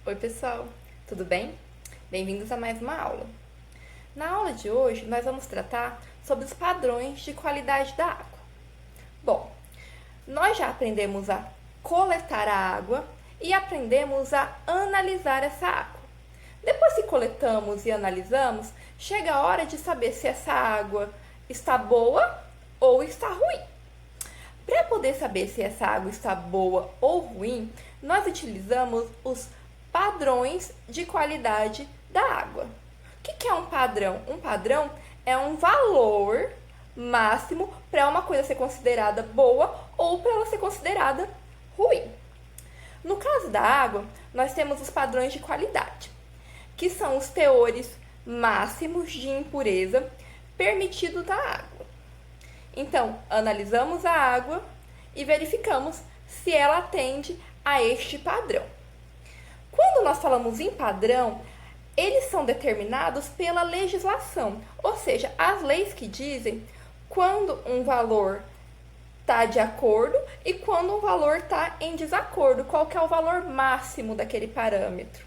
Oi pessoal, tudo bem? Bem-vindos a mais uma aula. Na aula de hoje, nós vamos tratar sobre os padrões de qualidade da água. Bom, nós já aprendemos a coletar a água e aprendemos a analisar essa água. Depois que coletamos e analisamos, chega a hora de saber se essa água está boa ou está ruim. Para poder saber se essa água está boa ou ruim, nós utilizamos os padrões de qualidade da água. O que é um padrão? Um padrão é um valor máximo para uma coisa ser considerada boa ou para ela ser considerada ruim. No caso da água, nós temos os padrões de qualidade, que são os teores máximos de impureza permitidos da água. Então, analisamos a água e verificamos se ela atende a este padrão. Quando nós falamos em padrão, eles são determinados pela legislação, ou seja, as leis que dizem quando um valor está de acordo e quando um valor está em desacordo, qual que é o valor máximo daquele parâmetro.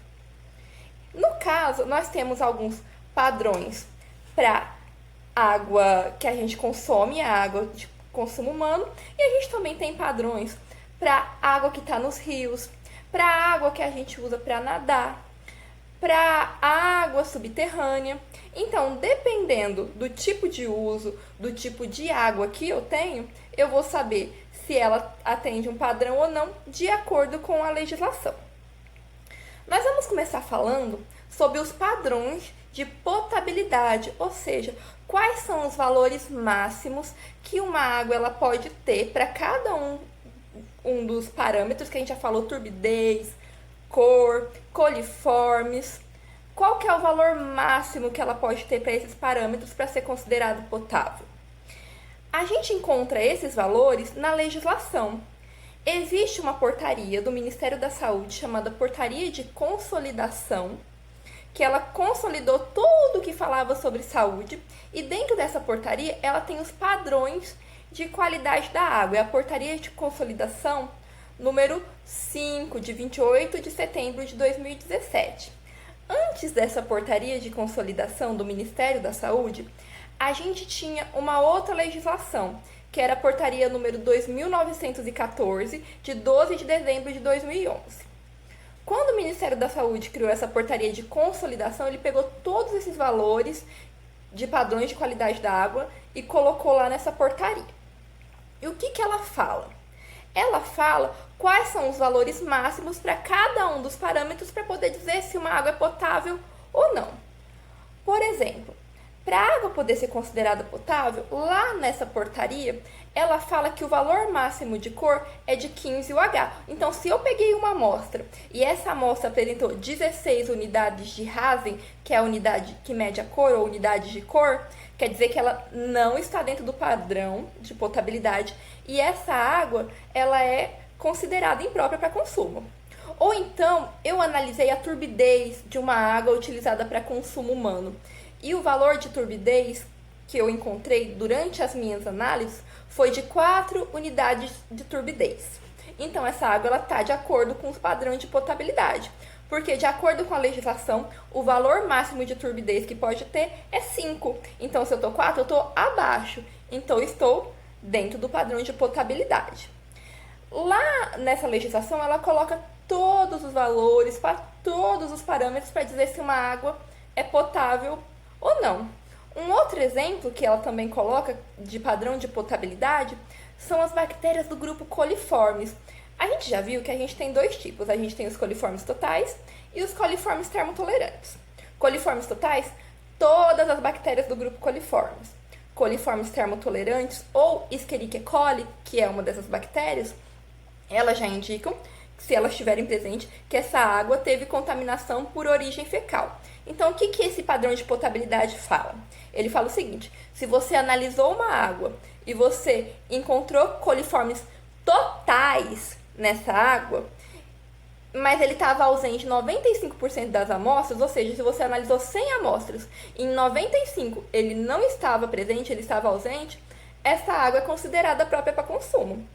No caso, nós temos alguns padrões para água que a gente consome, a água de consumo humano, e a gente também tem padrões para água que está nos rios, para água que a gente usa para nadar, para água subterrânea. Então, dependendo do tipo de uso, do tipo de água que eu tenho, eu vou saber se ela atende um padrão ou não, de acordo com a legislação. Nós vamos começar falando sobre os padrões de potabilidade, ou seja, quais são os valores máximos que uma água ela pode ter para cada um dos parâmetros que a gente já falou, turbidez, cor, coliformes. Qual que é o valor máximo que ela pode ter para esses parâmetros para ser considerado potável? A gente encontra esses valores na legislação. Existe uma portaria do Ministério da Saúde chamada Portaria de Consolidação, que ela consolidou tudo o que falava sobre saúde, e dentro dessa portaria ela tem os padrões de qualidade da água. É a Portaria de Consolidação número 5, de 28 de setembro de 2017. Antes dessa Portaria de Consolidação do Ministério da Saúde, a gente tinha uma outra legislação, que era a Portaria número 2914, de 12 de dezembro de 2011. Quando o Ministério da Saúde criou essa portaria de consolidação, ele pegou todos esses valores de padrões de qualidade da água e colocou lá nessa portaria. E o que ela fala? Ela fala quais são os valores máximos para cada um dos parâmetros para poder dizer se uma água é potável ou não. Por exemplo, para a água poder ser considerada potável, lá nessa portaria, ela fala que o valor máximo de cor é de 15 UH. Então, se eu peguei uma amostra e essa amostra apresentou 16 unidades de Hazen, que é a unidade que mede a cor ou unidade de cor, quer dizer que ela não está dentro do padrão de potabilidade e essa água ela é considerada imprópria para consumo. Ou então, eu analisei a turbidez de uma água utilizada para consumo humano. E o valor de turbidez que eu encontrei durante as minhas análises foi de 4 unidades de turbidez. Então, essa água está de acordo com os padrões de potabilidade. Porque, de acordo com a legislação, o valor máximo de turbidez que pode ter é 5. Então, se eu estou 4, eu estou abaixo. Então, eu estou dentro do padrão de potabilidade. Lá nessa legislação, ela coloca todos os valores para todos os parâmetros para dizer se uma água é potável ou não. Um outro exemplo que ela também coloca de padrão de potabilidade são as bactérias do grupo coliformes. A gente já viu que a gente tem dois tipos. A gente tem os coliformes totais e os coliformes termotolerantes. Coliformes totais, todas as bactérias do grupo coliformes. Coliformes termotolerantes ou Escherichia coli, que é uma dessas bactérias, elas já indicam, se elas estiverem presentes, que essa água teve contaminação por origem fecal. Então, o que esse padrão de potabilidade fala? Ele fala o seguinte: se você analisou uma água e você encontrou coliformes totais nessa água, mas ele estava ausente em 95% das amostras, ou seja, se você analisou 100 amostras e em 95 ele não estava presente, ele estava ausente, essa água é considerada própria para consumo.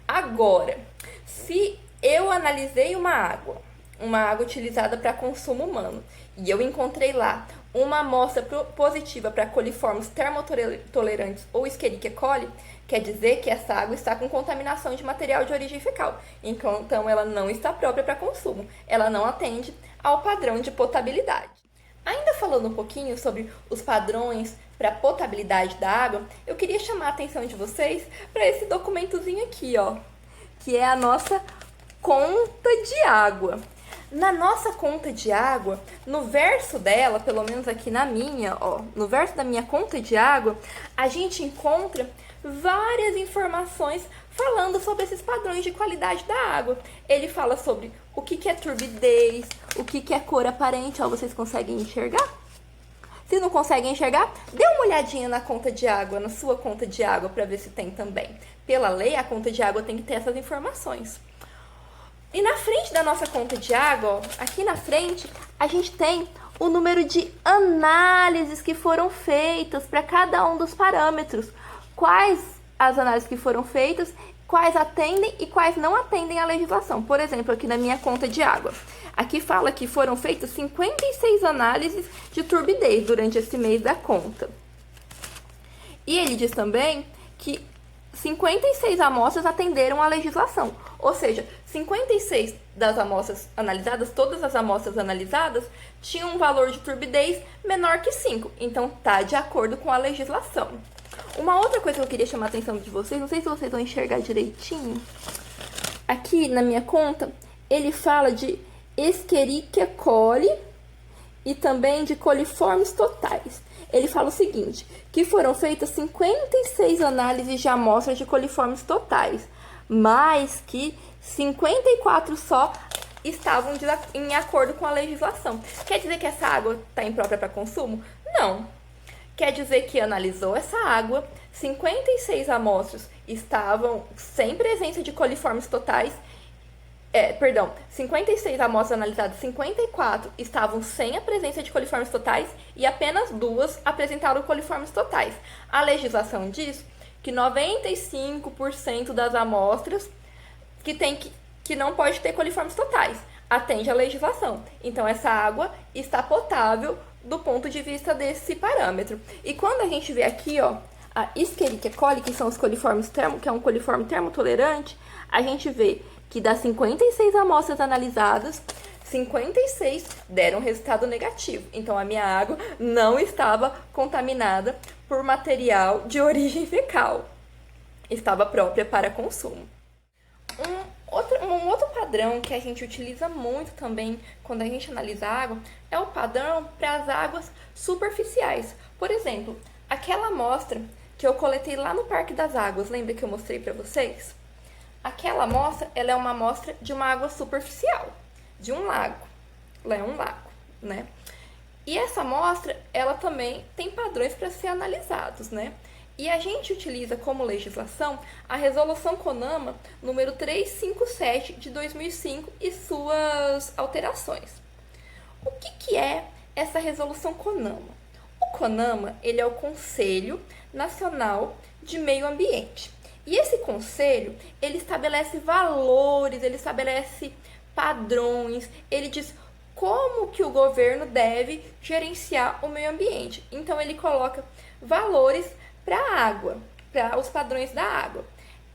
Agora, se eu analisei uma água uma água utilizada para consumo humano. E eu encontrei lá uma amostra positiva para coliformes termotolerantes ou Escherichia coli, quer dizer que essa água está com contaminação de material de origem fecal. Então, ela não está própria para consumo. Ela não atende ao padrão de potabilidade. Ainda falando um pouquinho sobre os padrões para potabilidade da água, eu queria chamar a atenção de vocês para esse documentozinho aqui, ó, que é a nossa conta de água. Na nossa conta de água, no verso dela, pelo menos aqui na minha, ó, no verso da minha conta de água, a gente encontra várias informações falando sobre esses padrões de qualidade da água. Ele fala sobre o que é turbidez, o que é cor aparente, ó, vocês conseguem enxergar? Se não conseguem enxergar, dê uma olhadinha na conta de água, na sua conta de água, para ver se tem também. Pela lei, a conta de água tem que ter essas informações. E na frente da nossa conta de água, ó, aqui na frente, a gente tem o número de análises que foram feitas para cada um dos parâmetros. Quais as análises que foram feitas, quais atendem e quais não atendem à legislação. Por exemplo, aqui na minha conta de água. Aqui fala que foram feitas 56 análises de turbidez durante esse mês da conta. E ele diz também que 56 amostras atenderam à legislação. Ou seja, 56 das amostras analisadas, todas as amostras analisadas, tinham um valor de turbidez menor que 5. Então, tá de acordo com a legislação. Uma outra coisa que eu queria chamar a atenção de vocês, não sei se vocês vão enxergar direitinho. Aqui na minha conta, ele fala de Escherichia coli e também de coliformes totais. Ele fala o seguinte, que foram feitas 56 análises de amostras de coliformes totais, mas que 54 só estavam em acordo com a legislação. Quer dizer que essa água está imprópria para consumo? Não. Quer dizer que analisou essa água, 56 amostras estavam sem presença de coliformes totais, 56 amostras analisadas, 54 estavam sem a presença de coliformes totais e apenas 2 apresentaram coliformes totais. A legislação diz que 95% das amostras que não pode ter coliformes totais atende à legislação. Então, essa água está potável do ponto de vista desse parâmetro. E quando a gente vê aqui, ó, a Escherichia coli, que são os coliformes que é um coliforme termotolerante, a gente vê que das 56 amostras analisadas, 56 deram resultado negativo. Então, a minha água não estava contaminada por material de origem fecal. Estava própria para consumo. Um outro padrão que a gente utiliza muito também quando a gente analisa a água é o padrão para as águas superficiais. Por exemplo, aquela amostra que eu coletei lá no Parque das Águas, lembra que eu mostrei para vocês? Aquela amostra, ela é uma amostra de uma água superficial, de um lago. Ela é um lago, né? E essa amostra, ela também tem padrões para ser analisados, né? E a gente utiliza como legislação a Resolução CONAMA número 357 de 2005 e suas alterações. O que é essa Resolução CONAMA? O CONAMA, ele é o Conselho Nacional de Meio Ambiente. E esse conselho, ele estabelece valores, ele estabelece padrões, ele diz como que o governo deve gerenciar o meio ambiente. Então, ele coloca valores para a água, para os padrões da água.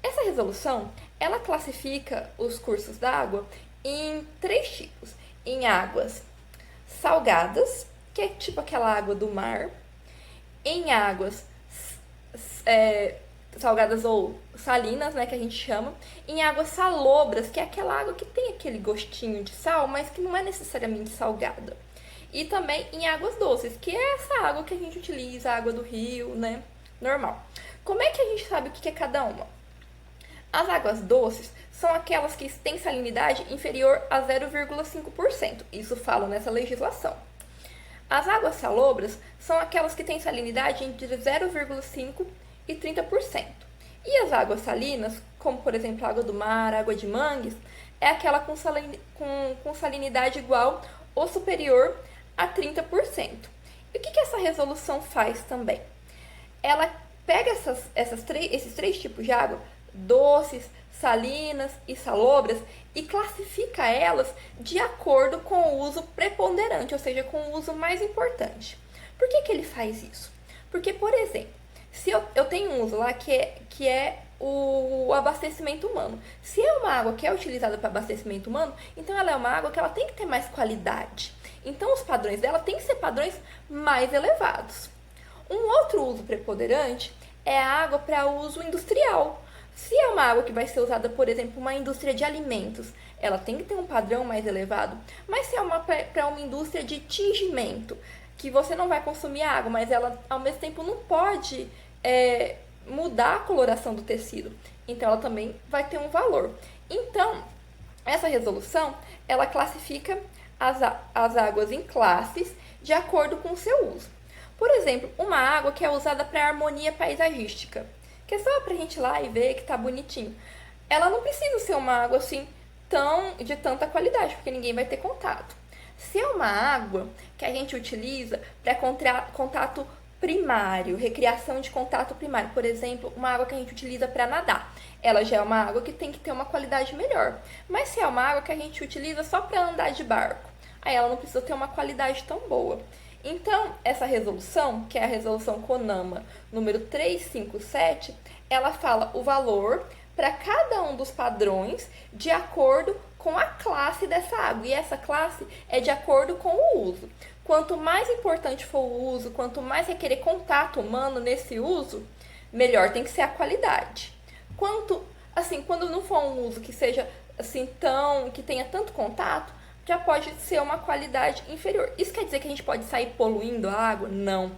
Essa resolução, ela classifica os cursos d'água em 3 tipos. Em águas salgadas, que é tipo aquela água do mar. Em águas salgadas ou salinas, né, que a gente chama. Em águas salobras, que é aquela água que tem aquele gostinho de sal, mas que não é necessariamente salgada. E também em águas doces, que é essa água que a gente utiliza, a água do rio, né? Normal. Como é que a gente sabe o que é cada uma? As águas doces são aquelas que têm salinidade inferior a 0,5%. Isso fala nessa legislação. As águas salobras são aquelas que têm salinidade entre 0,5% e 30%. E as águas salinas, como por exemplo a água do mar, a água de mangues, é aquela com salinidade igual ou superior a 30%. E o que essa resolução faz também? Ela pega esses 3 tipos de água, doces, salinas e salobras e classifica elas de acordo com o uso preponderante, ou seja, com o uso mais importante. Por que ele faz isso? Porque, por exemplo, se eu tenho um uso lá que é o abastecimento humano. Se é uma água que é utilizada para abastecimento humano, então ela é uma água que ela tem que ter mais qualidade. Então os padrões dela têm que ser padrões mais elevados. Um outro uso preponderante é a água para uso industrial. Se é uma água que vai ser usada, por exemplo, uma indústria de alimentos, ela tem que ter um padrão mais elevado. Mas se é para uma indústria de tingimento, que você não vai consumir água, mas ela ao mesmo tempo não pode mudar a coloração do tecido, então ela também vai ter um valor. Então, essa resolução, ela classifica as águas em classes de acordo com o seu uso. Por exemplo, uma água que é usada para harmonia paisagística, que é só para a gente ir lá e ver que tá bonitinho. Ela não precisa ser uma água assim de tanta qualidade, porque ninguém vai ter contato. Se é uma água que a gente utiliza para contato primário, recriação de contato primário, por exemplo, uma água que a gente utiliza para nadar, ela já é uma água que tem que ter uma qualidade melhor. Mas se é uma água que a gente utiliza só para andar de barco, aí ela não precisa ter uma qualidade tão boa. Então, essa resolução, que é a resolução CONAMA número 357, ela fala o valor para cada um dos padrões de acordo com a classe dessa água. E essa classe é de acordo com o uso. Quanto mais importante for o uso, quanto mais requerer contato humano nesse uso, melhor tem que ser a qualidade. Quando não for um uso que seja assim que tenha tanto contato, já pode ser uma qualidade inferior. Isso quer dizer que a gente pode sair poluindo a água? Não.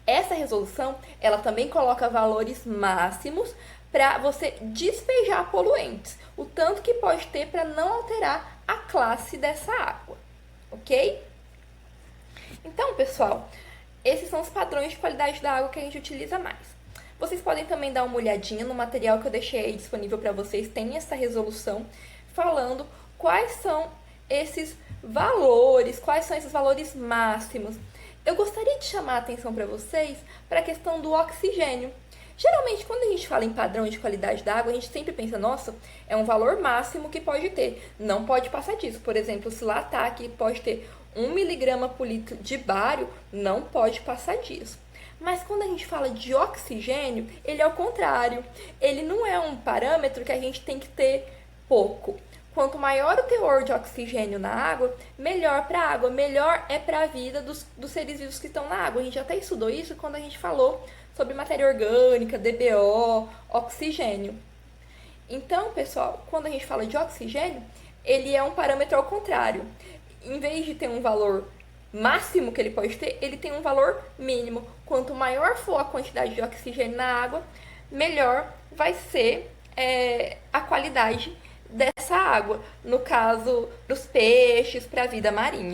Essa resolução, ela também coloca valores máximos para você despejar poluentes, o tanto que pode ter para não alterar a classe dessa água, ok? Então, pessoal, esses são os padrões de qualidade da água que a gente utiliza mais. Vocês podem também dar uma olhadinha no material que eu deixei aí disponível para vocês, tem essa resolução falando quais são esses valores máximos. Eu gostaria de chamar a atenção para vocês para a questão do oxigênio. Geralmente, quando a gente fala em padrão de qualidade da água, a gente sempre pensa, nossa, é um valor máximo que pode ter. Não pode passar disso. Por exemplo, se lá tá que pode ter 1 miligrama por litro de bário, não pode passar disso. Mas quando a gente fala de oxigênio, ele é o contrário. Ele não é um parâmetro que a gente tem que ter pouco. Quanto maior o teor de oxigênio na água, melhor para a água, melhor é para a vida dos seres vivos que estão na água. A gente até estudou isso quando a gente falou sobre matéria orgânica, DBO, oxigênio. Então, pessoal, quando a gente fala de oxigênio, ele é um parâmetro ao contrário. Em vez de ter um valor máximo que ele pode ter, ele tem um valor mínimo. Quanto maior for a quantidade de oxigênio na água, melhor vai ser a qualidade dessa água, no caso dos peixes, para a vida marinha.